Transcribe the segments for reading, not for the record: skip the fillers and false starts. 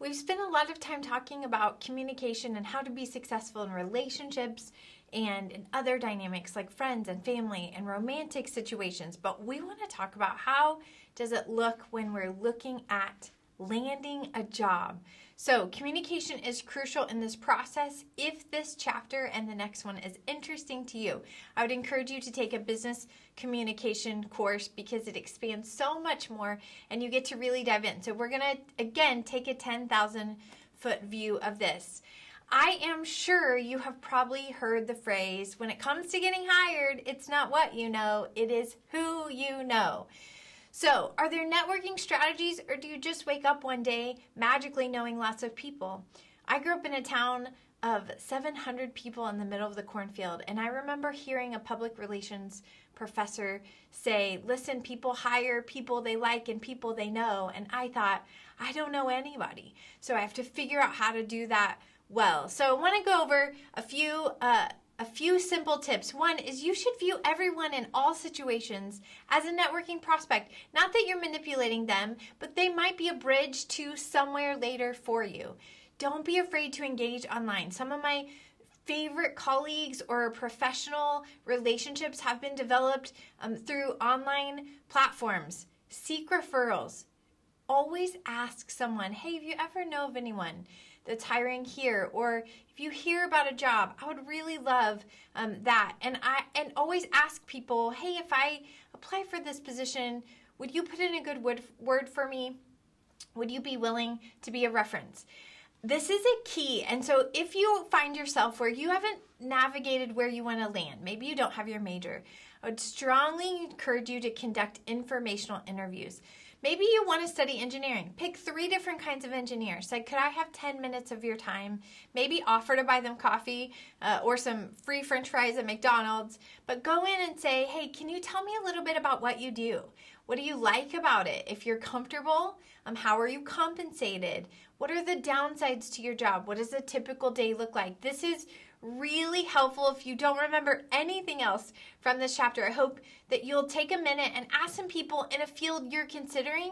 We've spent a lot of time talking about communication and how to be successful in relationships and in other dynamics like friends and family and romantic situations. But we want to talk about how does it look when we're looking at landing a job. So communication is crucial in this process. If this chapter and the next one is interesting to you, I would encourage you to take a business communication course because it expands so much more and you get to really dive in. So we're going to, again, take a 10,000 foot view of this. I am sure you have probably heard the phrase, when it comes to getting hired, it's not what you know, it is who you know. So, are there networking strategies, or do you just wake up one day magically knowing lots of people? I grew up in a town of 700 people in the middle of the cornfield, and I remember hearing a public relations professor say, listen, people hire people they like and people they know, and I thought, I don't know anybody, so I have to figure out how to do that well. So I want to go over a few simple tips. One is you should view everyone in all situations as a networking prospect. Not that you're manipulating them, but they might be a bridge to somewhere later for you. Don't be afraid to engage online. Some of my favorite colleagues or professional relationships have been developed through online platforms. Seek referrals. Always ask someone, hey, if you ever know of anyone that's hiring here, or if you hear about a job, I would really love that. And always ask people, hey, if I apply for this position, would you put in a good word for me? Would you be willing to be a reference? This is a key. And so if you find yourself where you haven't navigated where you want to land, maybe you don't have your major, I would strongly encourage you to conduct informational interviews. Maybe you want to study engineering. Pick 3 different kinds of engineers. Say, could I have 10 minutes of your time? Maybe offer to buy them coffee or some free French fries at McDonald's. But go in and say, hey, can you tell me a little bit about what you do? What do you like about it? If you're comfortable, how are you compensated? What are the downsides to your job? What does a typical day look like? This is really helpful if you don't remember anything else from this chapter. I hope that you'll take a minute and ask some people in a field you're considering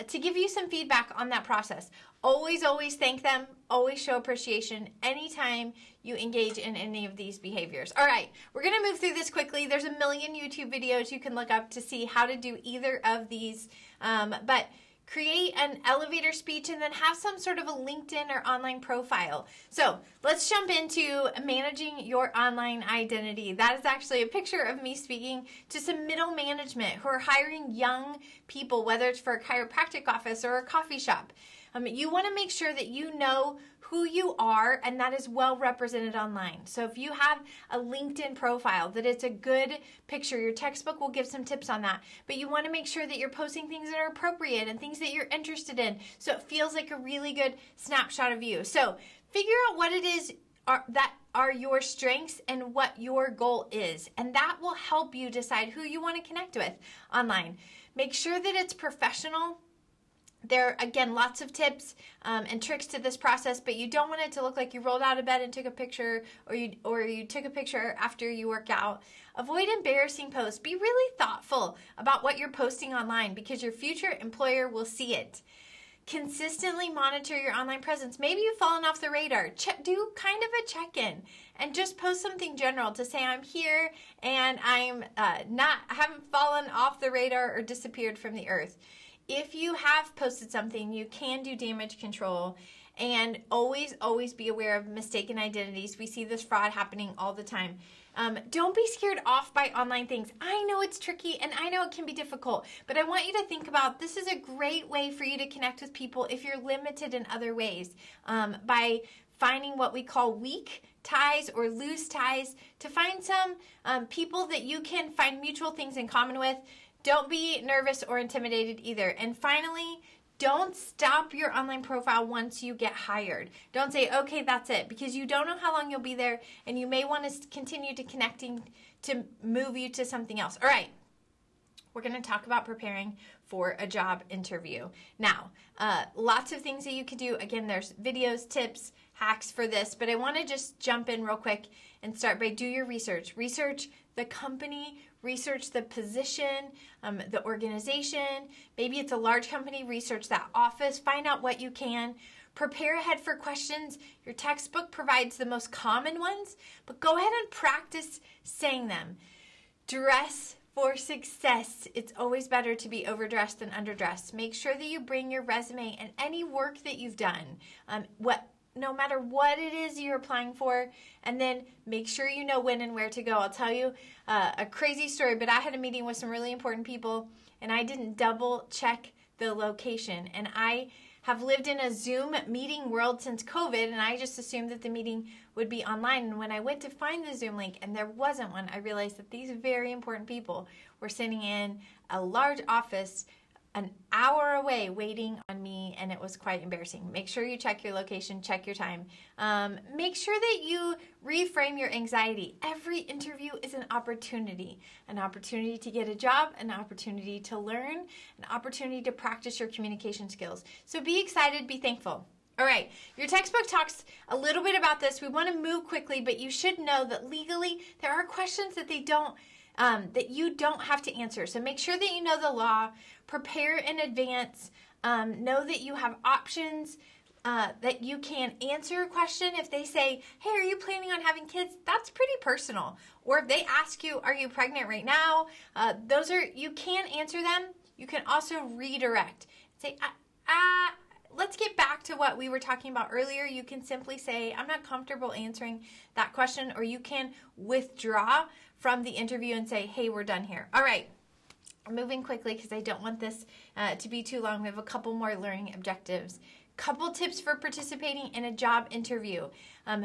to give you some feedback on that process. Always, always thank them. Always show appreciation anytime you engage in any of these behaviors. All right, we're going to move through this quickly. There's a million YouTube videos you can look up to see how to do either of these, but create an elevator speech and then have some sort of a LinkedIn or online profile. So let's jump into managing your online identity. That is actually a picture of me speaking to some middle management who are hiring young people, whether it's for a chiropractic office or a coffee shop. You want to make sure that you know who you are and that is well represented online. So if you have a LinkedIn profile, that it's a good picture. Your textbook will give some tips on that. But you want to make sure that you're posting things that are appropriate and things that you're interested in so it feels like a really good snapshot of you. So figure out what it is that are your strengths and what your goal is. And that will help you decide who you want to connect with online. Make sure that it's professional. There are, again, lots of tips and tricks to this process, but you don't want it to look like you rolled out of bed and took a picture, or you took a picture after you work out. Avoid embarrassing posts. Be really thoughtful about what you're posting online because your future employer will see it. Consistently monitor your online presence. Maybe you've fallen off the radar. Do kind of a check-in and just post something general to say I'm here and I haven't fallen off the radar or disappeared from the earth. If you have posted something, you can do damage control, and always, always be aware of mistaken identities. We see this fraud happening all the time. Don't be scared off by online things. I know it's tricky and I know it can be difficult, but I want you to think about this is a great way for you to connect with people if you're limited in other ways by finding what we call weak ties or loose ties to find some people that you can find mutual things in common with. Don't be nervous or intimidated either. And finally, don't stop your online profile once you get hired. Don't say, okay, that's it, because you don't know how long you'll be there and you may want to continue to connecting to move you to something else. All right. We're going to talk about preparing for a job interview. Now, lots of things that you could do. Again, there's videos, tips, hacks for this, but I want to just jump in real quick and start by do your research. Research the company, research the position, the organization. Maybe it's a large company, research that office, find out what you can. Prepare ahead for questions. Your textbook provides the most common ones, but go ahead and practice saying them. Dress for success. It's always better to be overdressed than underdressed. Make sure that you bring your resume and any work that you've done, no matter what it is you're applying for, and then make sure you know when and where to go. I'll tell you a crazy story, but I had a meeting with some really important people, and I didn't double check the location, and I have lived in a Zoom meeting world since COVID, and I just assumed that the meeting would be online. And when I went to find the Zoom link and there wasn't one, I realized that these very important people were sitting in a large office an hour away waiting on me, and it was quite embarrassing. Make sure you check your location, check your time. Make sure that you reframe your anxiety. Every interview is an opportunity to get a job, an opportunity to learn, an opportunity to practice your communication skills. So be excited, be thankful. All right, your textbook talks a little bit about this. We want to move quickly, but you should know that legally there are questions that that you don't have to answer. So make sure that you know the law, prepare in advance, know that you have options, that you can answer a question. If they say, hey, are you planning on having kids? That's pretty personal. Or if they ask you, are you pregnant right now? You can answer them. You can also redirect. Say, let's get back to what we were talking about earlier. You can simply say, I'm not comfortable answering that question, or you can withdraw from the interview and say, hey, we're done here. All right, I'm moving quickly because I don't want this to be too long. We have a couple more learning objectives. Couple tips for participating in a job interview.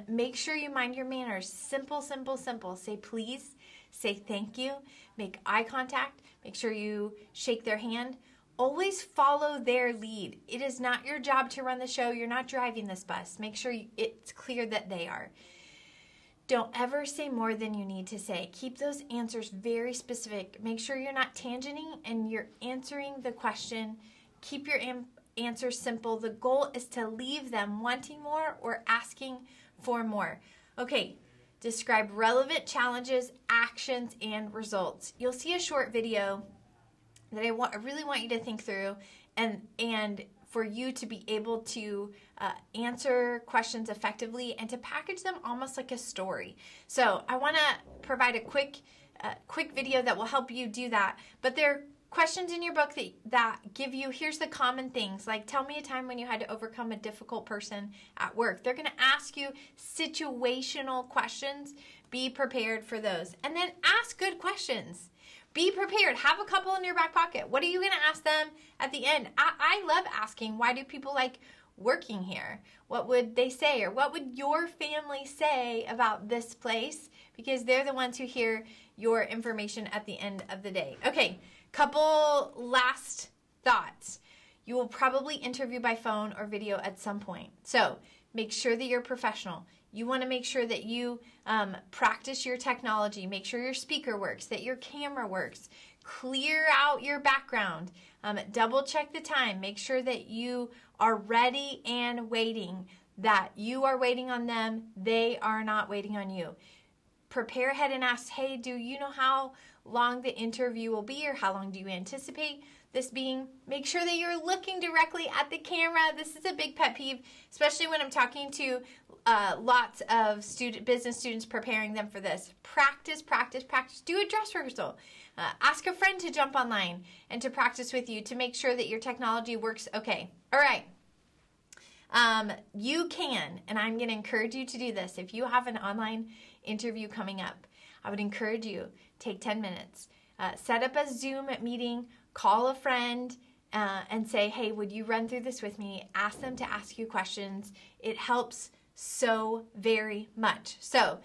Make sure you mind your manners. Simple, simple, simple. Say please, say thank you, make eye contact, make sure you shake their hand. Always follow their lead. It is not your job to run the show. You're not driving this bus. Make sure it's clear that they are. Don't ever say more than you need to say. Keep those answers very specific. Make sure you're not tangenting and you're answering the question. Keep your answers simple. The goal is to leave them wanting more or asking for more. Okay, describe relevant challenges, actions, and results. You'll see a short video that I really want you to think through and for you to be able to answer questions effectively and to package them almost like a story. So I want to provide a quick video that will help you do that. But there are questions in your book that give you, here's the common things, like tell me a time when you had to overcome a difficult person at work. They're going to ask you situational questions. Be prepared for those. And then ask good questions. Be prepared. Have a couple in your back pocket. What are you going to ask them at the end? I love asking, why do people like working here? What would they say? Or what would your family say about this place? Because they're the ones who hear your information at the end of the day. Okay, couple last thoughts. You will probably interview by phone or video at some point. So make sure that you're professional. You want to make sure that you practice your technology, make sure your speaker works, that your camera works, clear out your background, double check the time, make sure that you are ready and waiting, that you are waiting on them, they are not waiting on you. Prepare ahead and ask, hey, do you know how long the interview will be, or how long do you anticipate this being? Make sure that you're looking directly at the camera. This is a big pet peeve, especially when I'm talking to lots of business students, preparing them for this. Practice, practice, practice. Do a dress rehearsal. Ask a friend to jump online and to practice with you to make sure that your technology works okay. All right. You can, and I'm going to encourage you to do this. If you have an online interview coming up, I would encourage you, take 10 minutes. Set up a Zoom meeting, call a friend, and say, hey, would you run through this with me? Ask them to ask you questions. It helps so very much. So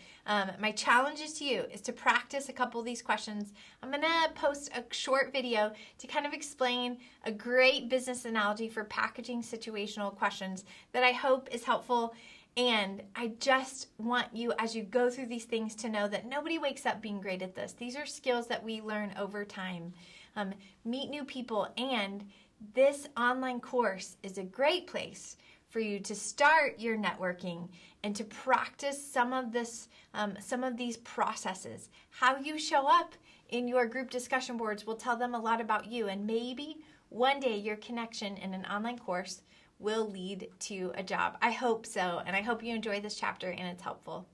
my challenge is to you is to practice a couple of these questions. I'm going to post a short video to kind of explain a great business analogy for packaging situational questions that I hope is helpful. And I just want you, as you go through these things, to know that nobody wakes up being great at this. These are skills that we learn over time. Meet new people, and this online course is a great place for you to start your networking and to practice some of these processes. How you show up in your group discussion boards will tell them a lot about you, and maybe one day your connection in an online course will lead to a job. I hope so, and I hope you enjoy this chapter and it's helpful.